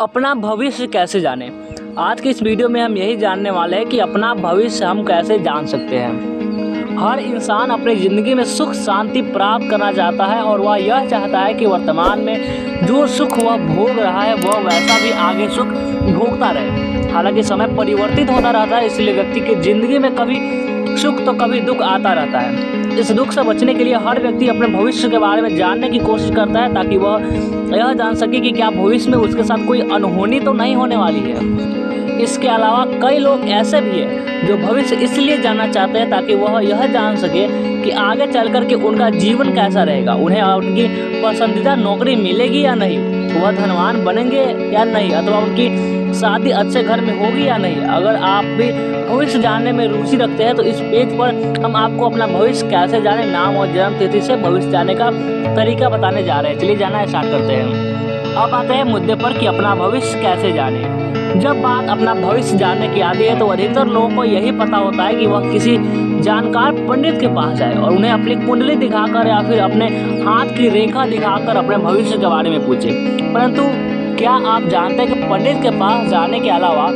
अपना भविष्य कैसे जानें। आज की इस वीडियो में हम यही जानने वाले हैं कि अपना भविष्य हम कैसे जान सकते हैं। हर इंसान अपनी ज़िंदगी में सुख शांति प्राप्त करना चाहता है और वह यह चाहता है कि वर्तमान में जो सुख वह भोग रहा है वह वैसा भी आगे सुख भोगता रहे। हालांकि समय परिवर्तित होता रहता है, इसलिए व्यक्ति की ज़िंदगी में कभी सुख तो कभी दुख आता रहता है। इस दुख से बचने के लिए हर व्यक्ति अपने भविष्य के बारे में जानने की कोशिश करता है ताकि वह यह जान सके कि क्या भविष्य में उसके साथ कोई अनहोनी तो नहीं होने वाली है। इसके अलावा कई लोग ऐसे भी हैं जो भविष्य इसलिए जानना चाहते हैं ताकि वह यह जान सके कि आगे चल कर के उनका जीवन कैसा रहेगा, उन्हें उनकी पसंदीदा नौकरी मिलेगी या नहीं, वह धनवान बनेंगे या नहीं, अथवा उनकी शादी अच्छे घर में होगी या नहीं। अगर आप भी भविष्य जानने में रुचि रखते हैं तो इस पेज पर हम आपको अपना भविष्य कैसे जाने, नाम और जन्म तिथि से भविष्य जानने का तरीका बताने जा रहे हैं। चलिए जानना स्टार्ट करते हैं। अब आते हैं मुद्दे पर कि अपना भविष्य कैसे जाने। जब बात अपना भविष्य जानने की आती है तो अधिकतर लोगों को यही पता होता है कि वह किसी जानकार पंडित के पास जाए और उन्हें अपनी कुंडली दिखाकर या फिर अपने हाथ की रेखा दिखाकर अपने भविष्य के बारे में पूछे। परंतु क्या आप जानते हैं कि पंडित के पास जाने के अलावा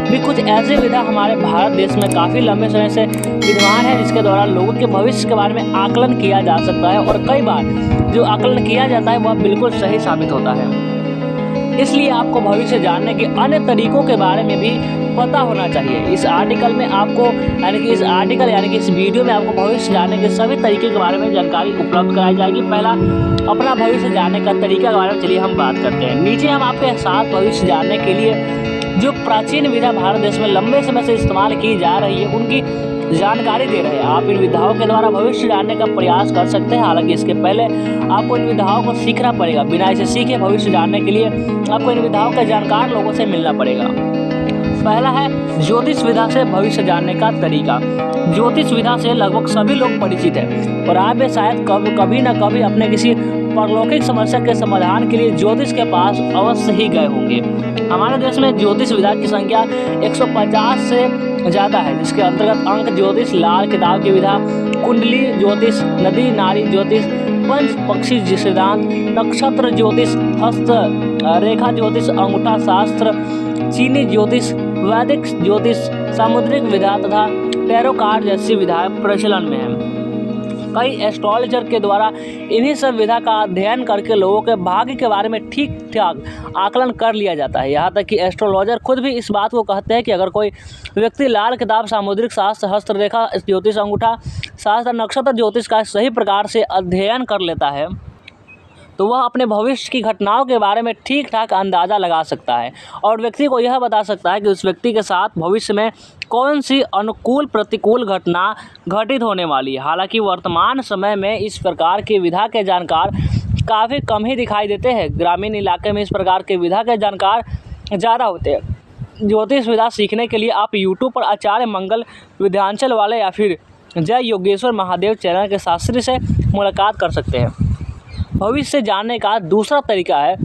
भी कुछ ऐसी विधा हमारे भारत देश में काफ़ी लंबे समय से विद्यमान है जिसके द्वारा लोगों के भविष्य के बारे में आकलन किया जा सकता है और कई बार जो आकलन किया जाता है वह बिल्कुल सही साबित होता है। इसलिए आपको भविष्य जानने के अन्य तरीकों के बारे में भी पता होना चाहिए। इस आर्टिकल में आपको यानी कि इस वीडियो में आपको भविष्य जानने के सभी तरीके के बारे में जानकारी उपलब्ध कराई जाएगी। पहला, अपना भविष्य जानने का तरीका के बारे में चलिए हम बात करते हैं। नीचे हम आपके साथ भविष्य जानने के लिए जो प्राचीन विधा भारत देश में लंबे समय से इस्तेमाल की जा रही है उनकी जानकारी दे रहे हैं। आप इन विधाओं के द्वारा भविष्य जानने का प्रयास कर सकते हैं। हालांकि इसके पहले आपको इन विधाओं को सीखना पड़ेगा। बिना इसे सीखे भविष्य जानने के लिए आपको इन विधाओं के जानकार लोगों से मिलना पड़ेगा। पहला है ज्योतिष विधा से भविष्य जानने का तरीका। ज्योतिष विधा से लगभग सभी लोग परिचित हैं और आप भी शायद कभी न कभी अपने किसी परलौकिक समस्या के समाधान के लिए ज्योतिष के पास अवश्य ही गए होंगे। हमारे देश में ज्योतिष विधा की संख्या 150 से ज़्यादा है, जिसके अंतर्गत अंक ज्योतिष, लाल किताब की विधा, कुंडली ज्योतिष, नदी नारी ज्योतिष, पंच पक्षी सिद्धांत, नक्षत्र ज्योतिष, हस्त रेखा ज्योतिष, अंगूठा शास्त्र, चीनी ज्योतिष, वैदिक ज्योतिष, सामुद्रिक विधा तथा टैरो कार्ड जैसी विधाएं प्रचलन में हैं। कई एस्ट्रोलॉजर के द्वारा इन्हीं सब विधा का अध्ययन करके लोगों के भाग्य के बारे में ठीक ठाक आकलन कर लिया जाता है। यहाँ तक कि एस्ट्रोलॉजर खुद भी इस बात को कहते हैं कि अगर कोई व्यक्ति लाल किताब, सामुद्रिक शास्त्र, हस्तरेखा ज्योतिष, अंगूठा शास्त्र, नक्षत्र ज्योतिष का सही प्रकार से अध्ययन कर लेता है तो वह अपने भविष्य की घटनाओं के बारे में ठीक ठाक अंदाज़ा लगा सकता है और व्यक्ति को यह बता सकता है कि उस व्यक्ति के साथ भविष्य में कौन सी अनुकूल प्रतिकूल घटना घटित होने वाली है। हालांकि वर्तमान समय में इस प्रकार की विधा के जानकार काफ़ी कम ही दिखाई देते हैं। ग्रामीण इलाके में इस प्रकार के विधा के जानकार ज़्यादा होते हैं। ज्योतिष विधा सीखने के लिए आप यूट्यूब पर आचार्य मंगल विद्यांचल वाले या फिर जय योगेश्वर महादेव चैनल के शास्त्री से मुलाकात कर सकते हैं। भविष्य जानने का दूसरा तरीका है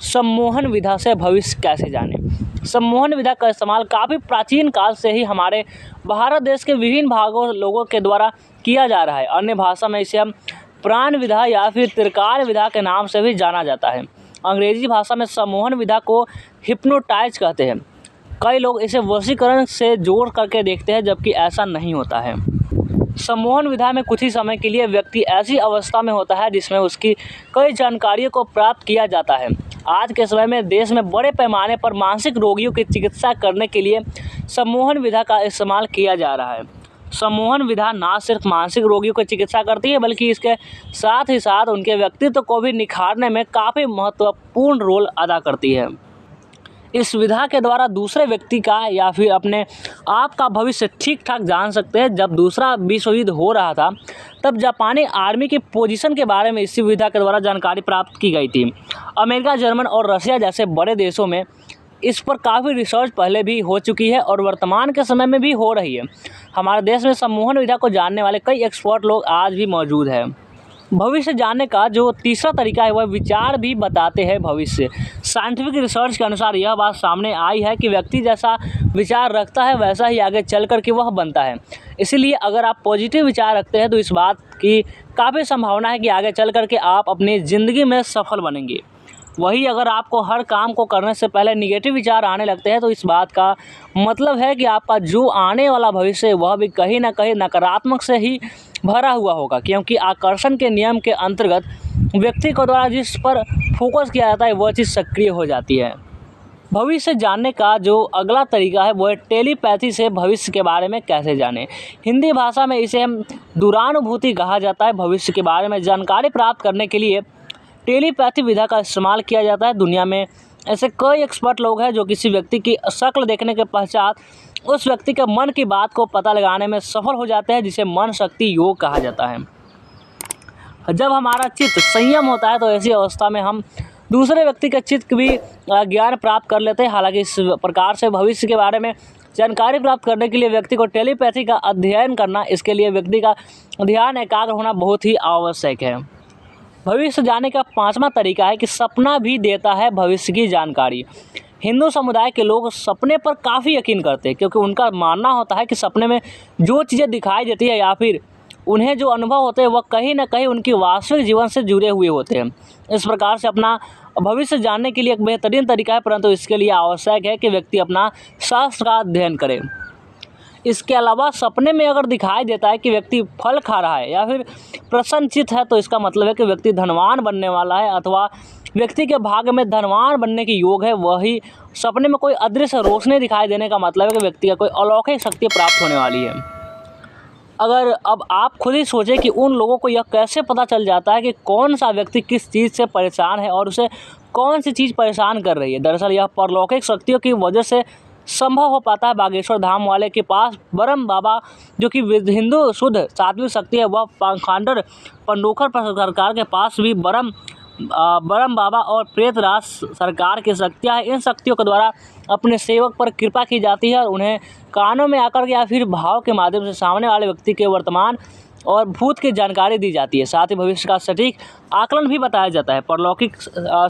सम्मोहन विधा से भविष्य कैसे जानें। सम्मोहन विधा का इस्तेमाल काफ़ी प्राचीन काल से ही हमारे भारत देश के विभिन्न भागों लोगों के द्वारा किया जा रहा है। अन्य भाषा में इसे हम प्राण विधा या फिर त्रिकाल विधा के नाम से भी जाना जाता है। अंग्रेजी भाषा में सम्मोहन विधा को हिप्नोटाइज कहते हैं। कई लोग इसे वशीकरण से जोड़ करके देखते हैं, जबकि ऐसा नहीं होता है। सम्मोहन विधा में कुछ ही समय के लिए व्यक्ति ऐसी अवस्था में होता है जिसमें उसकी कई जानकारियों को प्राप्त किया जाता है। आज के समय में देश में बड़े पैमाने पर मानसिक रोगियों की चिकित्सा करने के लिए सम्मोहन विधा का इस्तेमाल किया जा रहा है। सम्मोहन विधा न सिर्फ मानसिक रोगियों की चिकित्सा करती है बल्कि इसके साथ ही साथ उनके व्यक्तित्व को भी निखारने में काफ़ी महत्वपूर्ण रोल अदा करती है। इस विधा के द्वारा दूसरे व्यक्ति का या फिर अपने आप का भविष्य ठीक ठाक जान सकते हैं। जब दूसरा विश्व युद्ध हो रहा था तब जापानी आर्मी की पोजीशन के बारे में इसी विधा के द्वारा जानकारी प्राप्त की गई थी। अमेरिका, जर्मन और रशिया जैसे बड़े देशों में इस पर काफ़ी रिसर्च पहले भी हो चुकी है और वर्तमान के समय में भी हो रही है। हमारे देश में सम्मोहन विधा को जानने वाले कई एक्सपर्ट लोग आज भी मौजूद हैं। भविष्य जानने का जो तीसरा तरीका है वह विचार भी बताते हैं भविष्य। साइंटिफिक रिसर्च के अनुसार यह बात सामने आई है कि व्यक्ति जैसा विचार रखता है वैसा ही आगे चल कर के वह बनता है। इसीलिए अगर आप पॉजिटिव विचार रखते हैं तो इस बात की काफ़ी संभावना है कि आगे चल कर के आप अपनी ज़िंदगी में सफल बनेंगे। वही अगर आपको हर काम को करने से पहले निगेटिव विचार आने लगते हैं तो इस बात का मतलब है कि आपका जो आने वाला भविष्य है वह भी कहीं ना कहीं नकारात्मक से ही भरा हुआ होगा, क्योंकि आकर्षण के नियम के अंतर्गत व्यक्ति को द्वारा जिस पर फोकस किया जाता है वह चीज़ सक्रिय हो जाती है। भविष्य जानने का जो अगला तरीका है वो है टेलीपैथी से भविष्य के बारे में कैसे जानें। हिंदी भाषा में इसे हम दूरानुभूति कहा जाता है। भविष्य के बारे में जानकारी प्राप्त करने के लिए टेलीपैथी विधा का इस्तेमाल किया जाता है। दुनिया में ऐसे कई एक्सपर्ट लोग हैं जो किसी व्यक्ति की शक्ल देखने के पश्चात उस व्यक्ति के मन की बात को पता लगाने में सफल हो जाते हैं, जिसे मन शक्ति योग कहा जाता है। जब हमारा चित्त संयम होता है तो ऐसी अवस्था में हम दूसरे व्यक्ति का चित्त भी ज्ञान प्राप्त कर लेते हैं। हालांकि इस प्रकार से भविष्य के बारे में जानकारी प्राप्त करने के लिए व्यक्ति को टेलीपैथी का अध्ययन करना, इसके लिए व्यक्ति का ध्यान एकाग्र होना बहुत ही आवश्यक है। भविष्य जानने का 5वां तरीका है कि सपना भी देता है भविष्य की जानकारी। हिंदू समुदाय के लोग सपने पर काफ़ी यकीन करते हैं, क्योंकि उनका मानना होता है कि सपने में जो चीज़ें दिखाई देती है या फिर उन्हें जो अनुभव होते हैं वह कहीं ना कहीं उनकी वास्तविक जीवन से जुड़े हुए होते हैं। इस प्रकार से अपना भविष्य जानने के लिए एक बेहतरीन तरीका है, परंतु इसके लिए आवश्यक है कि व्यक्ति अपना शास्त्र का अध्ययन करे। इसके अलावा सपने में अगर दिखाई देता है कि व्यक्ति फल खा रहा है या फिर प्रसन्नचित्त है तो इसका मतलब है कि व्यक्ति धनवान बनने वाला है अथवा व्यक्ति के भाग्य में धनवान बनने की योग है। वही सपने में कोई अदृश्य रोशनी दिखाई देने का मतलब है कि व्यक्ति का कोई अलौकिक शक्ति प्राप्त होने वाली है। अगर अब आप खुद ही सोचें कि उन लोगों को यह कैसे पता चल जाता है कि कौन सा व्यक्ति किस चीज़ से परेशान है और उसे कौन सी चीज़ परेशान कर रही है। दरअसल यह परलौकिक शक्तियों की वजह से संभव हो पाता है। बागेश्वर धाम वाले के पास ब्रह्म बाबा, जो कि हिंदू शुद्ध सात्विक शक्ति है, वह पाखंडर पंडोखर सरकार के पास भी ब्रह्म बाबा और प्रेतराज सरकार की शक्तियाँ हैं। इन शक्तियों के द्वारा अपने सेवक पर कृपा की जाती है और उन्हें कानों में आकर के या फिर भाव के माध्यम से सामने वाले व्यक्ति के वर्तमान और भूत की जानकारी दी जाती है। साथ ही भविष्य का सटीक आकलन भी बताया जाता है। परलौकिक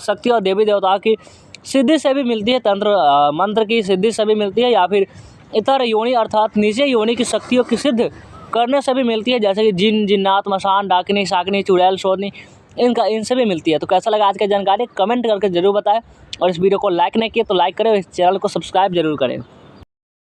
शक्ति और देवी देवताओं की सिद्धि से भी मिलती है, तंत्र मंत्र की सिद्धि से भी मिलती है, या फिर इतर योनि अर्थात नीचे योनि की शक्तियों की सिद्ध करने से भी मिलती है, जैसे कि जिन, जिन्नात, मसान, डाकिनी, शाकिनी, चुड़ैल, शोधनी, इनसे भी मिलती है। तो कैसा लगा आज की जानकारी कमेंट करके जरूर बताएं, और इस वीडियो को लाइक नहीं किया तो लाइक करें और इस चैनल को सब्सक्राइब जरूर करें।